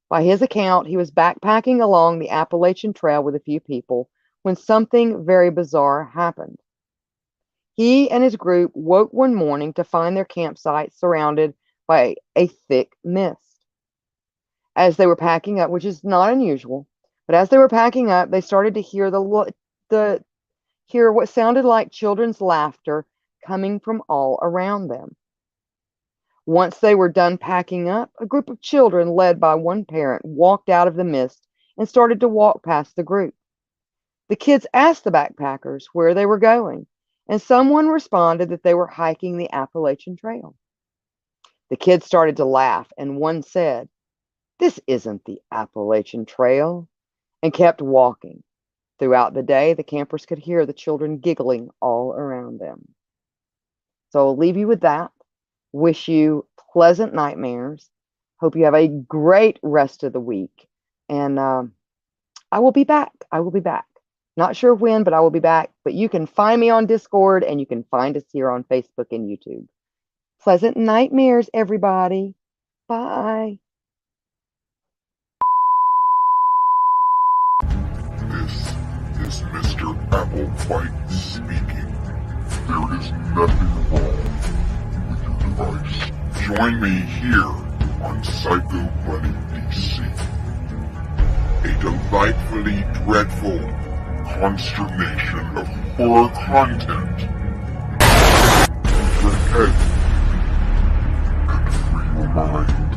By his account, he was backpacking along the Appalachian Trail with a few people when something very bizarre happened. He and his group woke one morning to find their campsite surrounded by a thick mist. As they were packing up, which is not unusual, but as they were packing up, they started to hear hear what sounded like children's laughter coming from all around them. Once they were done packing up, a group of children led by one parent walked out of the mist and started to walk past the group. The kids asked the backpackers where they were going, and someone responded that they were hiking the Appalachian Trail. The kids started to laugh, and one said, "This isn't the Appalachian Trail," and kept walking. Throughout the day, the campers could hear the children giggling all around them. So I'll leave you with that. Wish you pleasant nightmares. Hope you have a great rest of the week. And I will be back. I will be back. Not sure when, but I will be back. But you can find me on Discord, and you can find us here on Facebook and YouTube. Pleasant nightmares, everybody. Bye. This is Mr. Applewhite speaking. There is nothing wrong with your device. Join me here on Psycho Bunny DC. delightfully dreadful consternation of horror content. Turn head and free your mind.